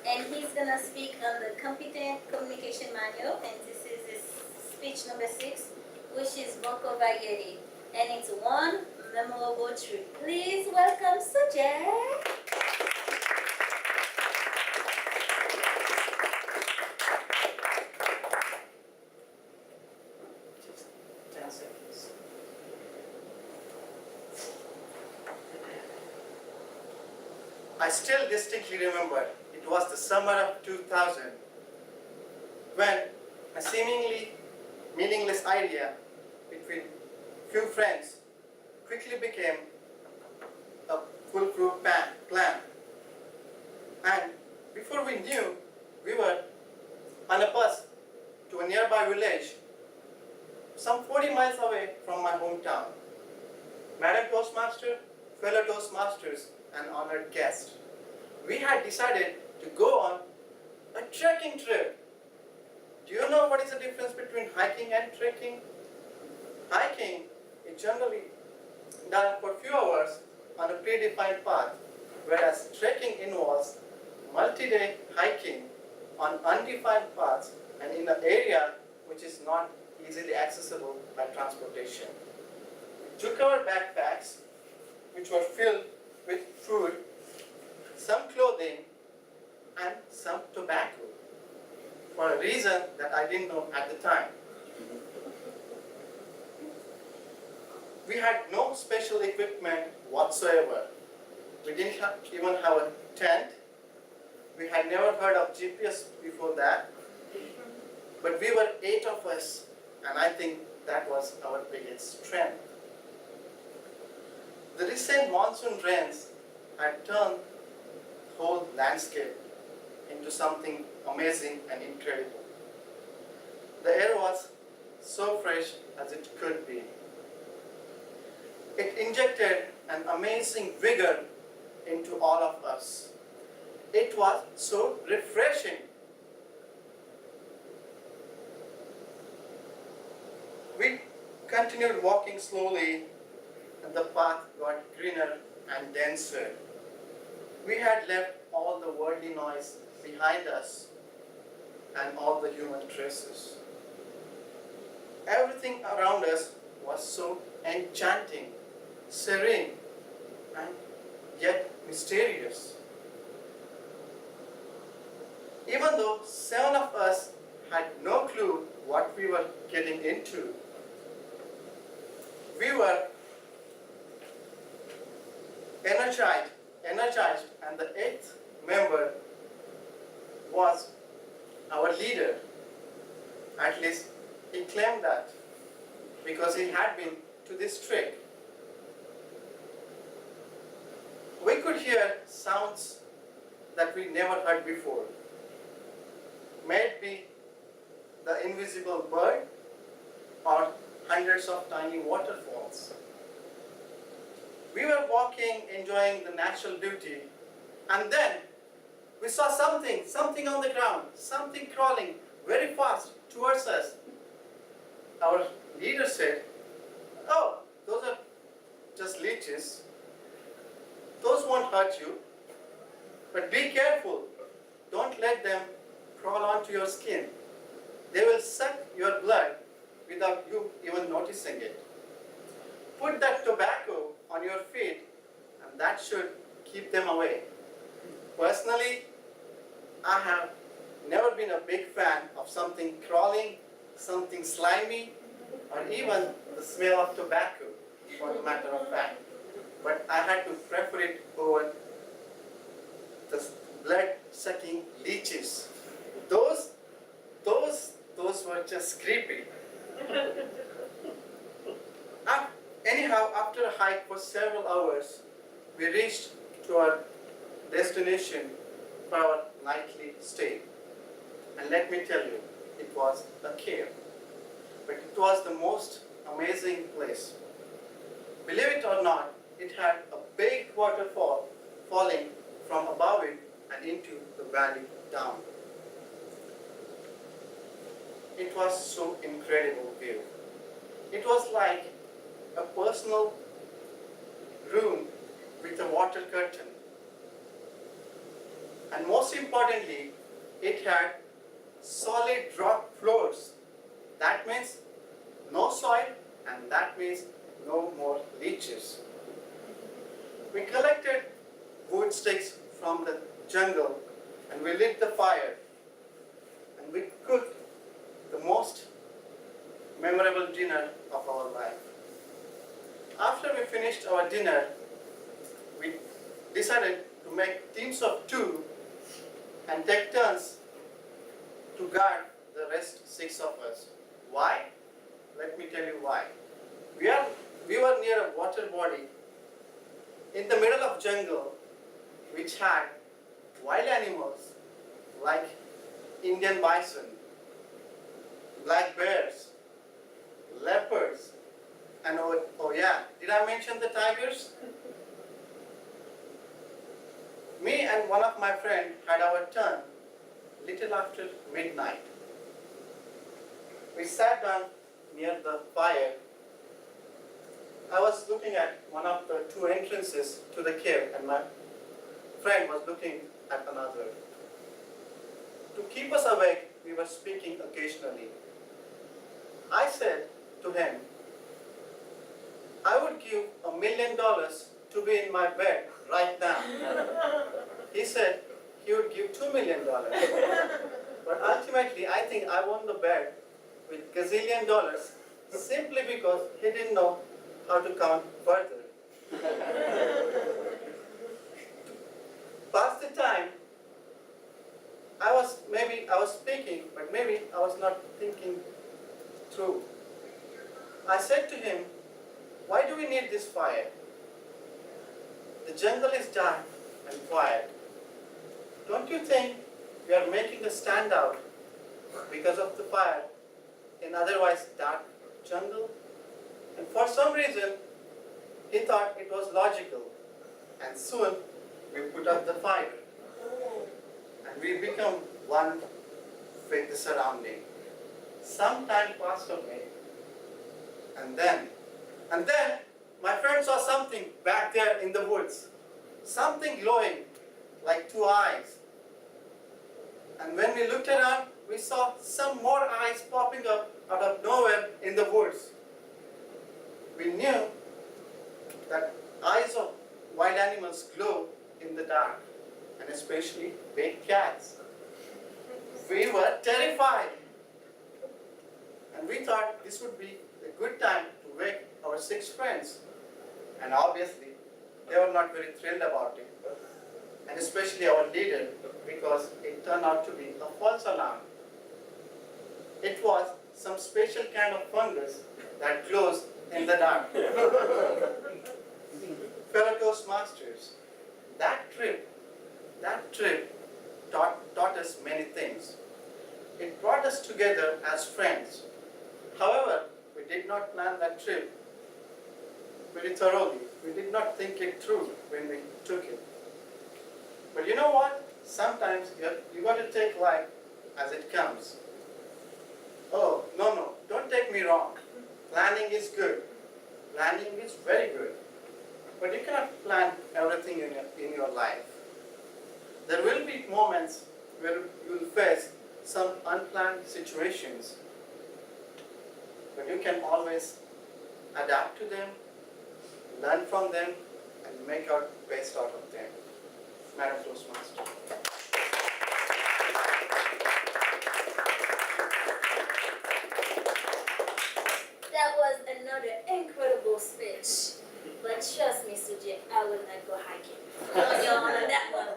and he's gonna speak on the competent communication manual, and this is his speech number 6, which is Banco Variety, and it's one memorable trip. Please welcome Sujay. Just 10 seconds. I still distinctly remember it was the summer of 2000 when a seemingly meaningless idea between few friends quickly became a foolproof plan. And before we knew, we were on a bus to a nearby village, some 40 miles away from my hometown. Madam Toastmaster, fellow Toastmasters, and honored guest, we had decided to go on a trekking trip. Do you know what is the difference between hiking and trekking? Hiking is generally done for a few hours on a predefined path, whereas trekking involves multi-day hiking on undefined paths and in an area which is not easily accessible by transportation. We took our backpacks, which were filled with food, some clothing, and some tobacco, for a reason that I didn't know at the time. We had no special equipment whatsoever. We didn't even have a tent. We had never heard of GPS before that. But we were 8 of us, and I think that was our biggest strength. The recent monsoon rains had turned the whole landscape into something amazing and incredible. The air was so fresh as it could be. It injected an amazing vigor into all of us. It was so refreshing. We continued walking slowly, and the path got greener and denser. We had left all the worldly noise behind us and all the human traces. Everything around us was so enchanting, serene, and yet mysterious. Even though 7 of us had no clue what we were getting into, we were energized, and the 8th member was our leader. At least he claimed that, because he had been to this trek. We could hear sounds that we never heard before. May it be the invisible bird or hundreds of tiny waterfalls. We were walking, enjoying the natural beauty, and then we saw something on the ground, something crawling very fast towards us. Our leader said, "Oh, those are just leeches. Those won't hurt you, but be careful. Don't let them crawl onto your skin. They will suck your blood without you even noticing it. Put that tobacco on your feet, and that should keep them away." Personally, I have never been a big fan of something crawling, something slimy, or even the smell of tobacco, for the matter of fact. But I had to prefer it over the blood-sucking leeches. Those were just creepy. Anyhow, after a hike for several hours, we reached to our destination for our nightly stay. And let me tell you, it was a cave. But it was the most amazing place. Believe it or not, it had a big waterfall falling from above it and into the valley down. It was so incredible view. It was like a personal room with a water curtain. And most importantly, it had solid rock floors. That means no soil, and that means no more leeches. We collected wood sticks from the jungle and we lit the fire and we cooked the most memorable dinner of our life. After we finished our dinner, we decided to make teams of 2 and take turns to guard the rest 6 of us. Why? Let me tell you why. We were near a water body in the middle of jungle which had wild animals like Indian bison, black bears, leopards, and oh yeah, did I mention the tigers? Me and one of my friends had our turn little after midnight. We sat down near the fire. I was looking at one of the 2 entrances to the cave and my friend was looking at another. To keep us awake, we were speaking occasionally. I said to him, I would give $1 million to be in my bed right now. He said he would give $2 million. But ultimately, I think I won the bet with gazillion dollars simply because he didn't know how to count further. Pass the time, I was speaking, but maybe I was not thinking through. I said to him, why do we need this fire? The jungle is dark and quiet. Don't you think we are making a standout because of the fire in otherwise dark jungle? And for some reason, he thought it was logical. And soon, we put out the fire. And we become one with the surrounding. Some time passed away. And then, my friend saw something back there in the woods. Something glowing like 2 eyes. And when we looked around, we saw some more eyes popping up out of nowhere in the woods. We knew that eyes of wild animals glow in the dark, and especially big cats. We were terrified. And we thought this would be a good time to wake our 6 friends. And obviously, they were not very thrilled about it. And especially our leader, because it turned out to be a false alarm. It was some special kind of fungus that glows in the dark. Fellow Toastmasters, that trip taught us many things. It brought us together as friends. However, we did not plan that trip very thoroughly. We did not think it through when we took it. But you know what? Sometimes you got to take life as it comes. Oh, no, don't take me wrong. Planning is good. Planning is very good. But you cannot plan everything in your life. There will be moments where you will face some unplanned situations. But you can always adapt to them, learn from them, and make our best out of them. Madam Toastmaster. That was another incredible speech. But trust me, Sujay, I will not go hiking on your own on that one.